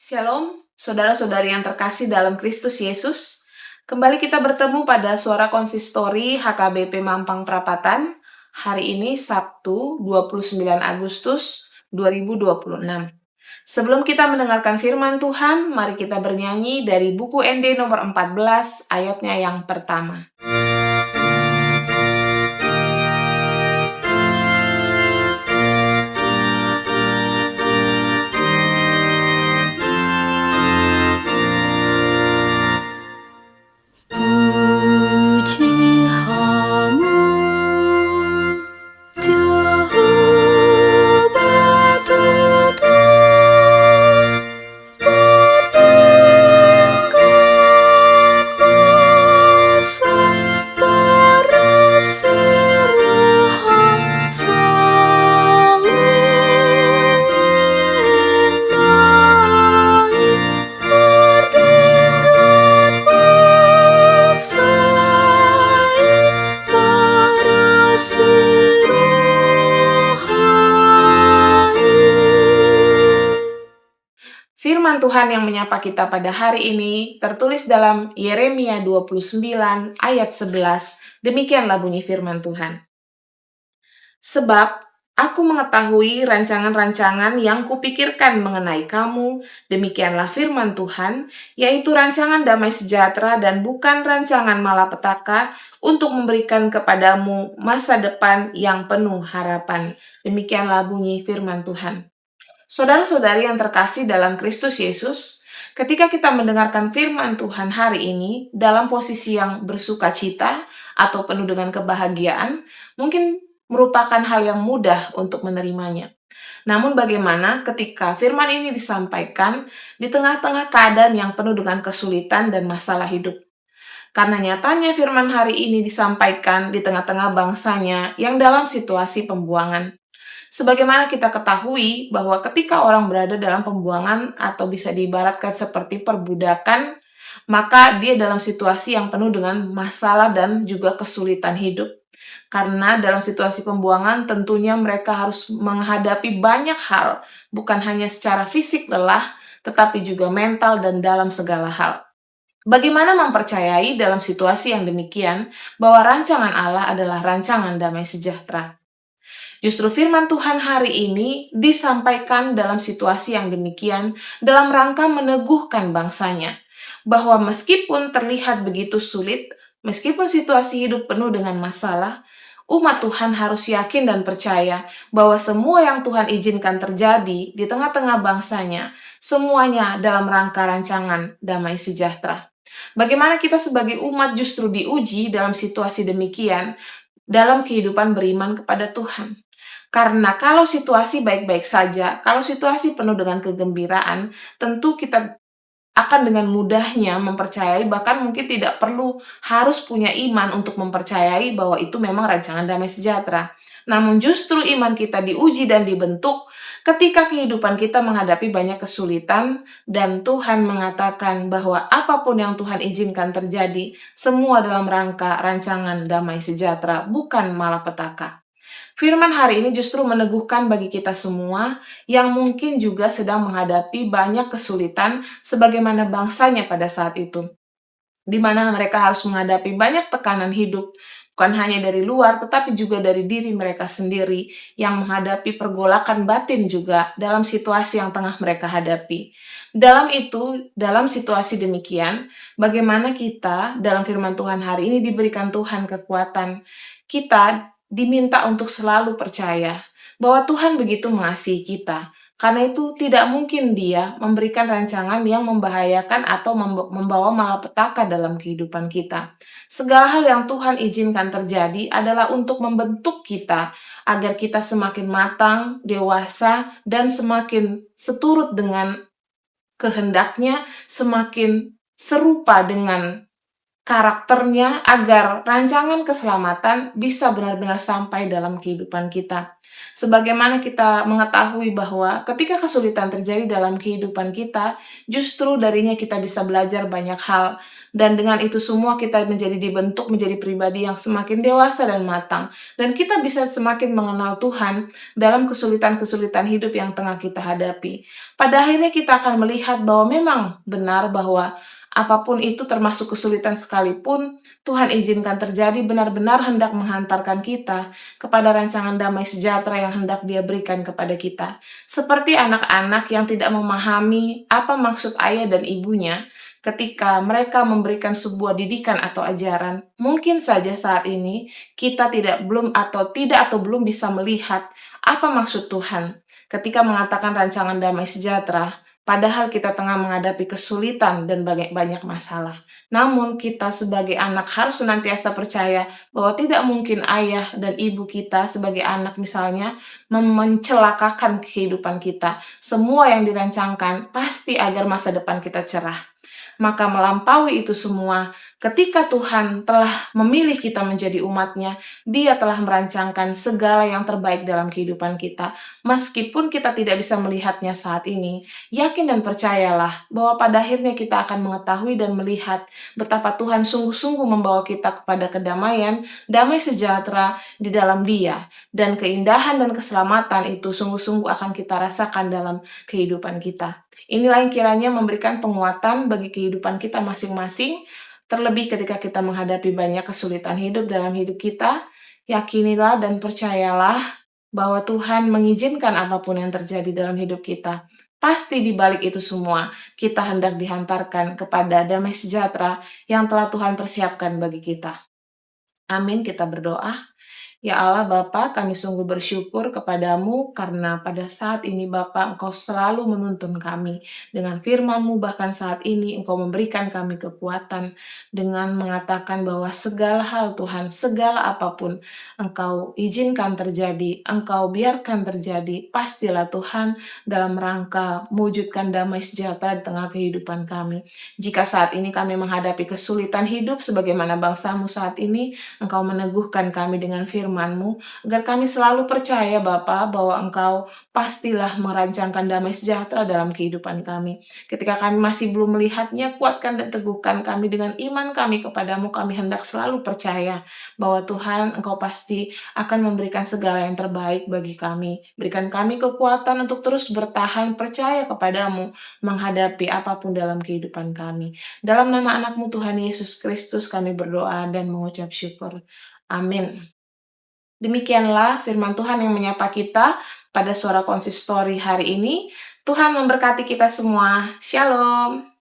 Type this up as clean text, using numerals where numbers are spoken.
Shalom, saudara-saudari yang terkasih dalam Kristus Yesus. Kembali kita bertemu pada Suara Konsistori HKBP Mampang Perapatan. Hari ini Sabtu 29 Agustus 2026. Sebelum kita mendengarkan firman Tuhan, mari kita bernyanyi dari buku ND nomor 14 ayatnya yang pertama. Firman Tuhan yang menyapa kita pada hari ini tertulis dalam Yeremia 29 ayat 11. Demikianlah bunyi firman Tuhan. Sebab aku mengetahui rancangan-rancangan yang kupikirkan mengenai kamu, demikianlah firman Tuhan, yaitu rancangan damai sejahtera dan bukan rancangan malapetaka, untuk memberikan kepadamu masa depan yang penuh harapan. Demikianlah bunyi firman Tuhan. Saudara-saudari yang terkasih dalam Kristus Yesus, ketika kita mendengarkan firman Tuhan hari ini dalam posisi yang bersuka cita atau penuh dengan kebahagiaan, mungkin merupakan hal yang mudah untuk menerimanya. Namun bagaimana ketika firman ini disampaikan di tengah-tengah keadaan yang penuh dengan kesulitan dan masalah hidup? Karena nyatanya firman hari ini disampaikan di tengah-tengah bangsanya yang dalam situasi pembuangan. Sebagaimana kita ketahui bahwa ketika orang berada dalam pembuangan atau bisa diibaratkan seperti perbudakan, maka dia dalam situasi yang penuh dengan masalah dan juga kesulitan hidup. Karena dalam situasi pembuangan tentunya mereka harus menghadapi banyak hal, bukan hanya secara fisik lelah, tetapi juga mental dan dalam segala hal. Bagaimana mempercayai dalam situasi yang demikian bahwa rancangan Allah adalah rancangan damai sejahtera? Justru firman Tuhan hari ini disampaikan dalam situasi yang demikian dalam rangka meneguhkan bangsanya. Bahwa meskipun terlihat begitu sulit, meskipun situasi hidup penuh dengan masalah, umat Tuhan harus yakin dan percaya bahwa semua yang Tuhan izinkan terjadi di tengah-tengah bangsanya, semuanya dalam rangka rancangan damai sejahtera. Bagaimana kita sebagai umat justru diuji dalam situasi demikian dalam kehidupan beriman kepada Tuhan. Karena kalau situasi baik-baik saja, kalau situasi penuh dengan kegembiraan, tentu kita akan dengan mudahnya mempercayai, bahkan mungkin tidak perlu harus punya iman untuk mempercayai bahwa itu memang rancangan damai sejahtera. Namun justru iman kita diuji dan dibentuk ketika kehidupan kita menghadapi banyak kesulitan dan Tuhan mengatakan bahwa apapun yang Tuhan izinkan terjadi, semua dalam rangka rancangan damai sejahtera, bukan malapetaka. Firman hari ini justru meneguhkan bagi kita semua yang mungkin juga sedang menghadapi banyak kesulitan sebagaimana bangsanya pada saat itu, di mana mereka harus menghadapi banyak tekanan hidup, bukan hanya dari luar, tetapi juga dari diri mereka sendiri, yang menghadapi pergolakan batin juga dalam situasi yang tengah mereka hadapi. Dalam situasi demikian, bagaimana kita dalam firman Tuhan hari ini diberikan Tuhan kekuatan, kita diminta untuk selalu percaya bahwa Tuhan begitu mengasihi kita. Karena itu tidak mungkin Dia memberikan rancangan yang membahayakan atau membawa malapetaka dalam kehidupan kita. Segala hal yang Tuhan izinkan terjadi adalah untuk membentuk kita agar kita semakin matang, dewasa, dan semakin seturut dengan kehendaknya, semakin serupa dengan karakternya agar rancangan keselamatan bisa benar-benar sampai dalam kehidupan kita. Sebagaimana kita mengetahui bahwa ketika kesulitan terjadi dalam kehidupan kita, justru darinya kita bisa belajar banyak hal. Dan dengan itu semua kita dibentuk menjadi pribadi yang semakin dewasa dan matang. Dan kita bisa semakin mengenal Tuhan dalam kesulitan-kesulitan hidup yang tengah kita hadapi. Pada akhirnya kita akan melihat bahwa memang benar bahwa apapun itu termasuk kesulitan sekalipun, Tuhan izinkan terjadi benar-benar hendak menghantarkan kita kepada rancangan damai sejahtera yang hendak Dia berikan kepada kita. Seperti anak-anak yang tidak memahami apa maksud ayah dan ibunya ketika mereka memberikan sebuah didikan atau ajaran. Mungkin saja saat ini kita tidak atau belum bisa melihat apa maksud Tuhan ketika mengatakan rancangan damai sejahtera. Padahal kita tengah menghadapi kesulitan dan banyak masalah. Namun kita sebagai anak harus senantiasa percaya bahwa tidak mungkin ayah dan ibu kita sebagai anak misalnya mencelakakan kehidupan kita. Semua yang dirancangkan pasti agar masa depan kita cerah. Maka melampaui itu semua, ketika Tuhan telah memilih kita menjadi umat-Nya, Dia telah merancangkan segala yang terbaik dalam kehidupan kita. Meskipun kita tidak bisa melihatnya saat ini, yakin dan percayalah bahwa pada akhirnya kita akan mengetahui dan melihat betapa Tuhan sungguh-sungguh membawa kita kepada kedamaian, damai sejahtera di dalam Dia. Dan keindahan dan keselamatan itu sungguh-sungguh akan kita rasakan dalam kehidupan kita. Inilah yang kiranya memberikan penguatan bagi kehidupan kita masing-masing, terlebih ketika kita menghadapi banyak kesulitan hidup dalam hidup kita. Yakinilah dan percayalah bahwa Tuhan mengizinkan apapun yang terjadi dalam hidup kita. Pasti di balik itu semua, kita hendak dihantarkan kepada damai sejahtera yang telah Tuhan persiapkan bagi kita. Amin, kita berdoa. Ya Allah Bapa, kami sungguh bersyukur kepadamu karena pada saat ini Bapa Engkau selalu menuntun kami dengan firman-Mu, bahkan saat ini Engkau memberikan kami kekuatan dengan mengatakan bahwa segala hal Tuhan, segala apapun Engkau izinkan terjadi, Engkau biarkan terjadi, pastilah Tuhan dalam rangka mewujudkan damai sejahtera di tengah kehidupan kami. Jika saat ini kami menghadapi kesulitan hidup sebagaimana bangsa-Mu saat ini, Engkau meneguhkan kami dengan firman-Mu, agar kami selalu percaya Bapa bahwa Engkau pastilah merancangkan damai sejahtera dalam kehidupan kami. Ketika kami masih belum melihatnya, kuatkan dan teguhkan kami dengan iman kami kepadamu. Kami hendak selalu percaya bahwa Tuhan Engkau pasti akan memberikan segala yang terbaik bagi kami. Berikan kami kekuatan untuk terus bertahan percaya kepadamu menghadapi apapun dalam kehidupan kami. Dalam nama anak-Mu Tuhan Yesus Kristus kami berdoa dan mengucap syukur. Amin. Demikianlah firman Tuhan yang menyapa kita pada suara konsistori hari ini. Tuhan memberkati kita semua. Shalom.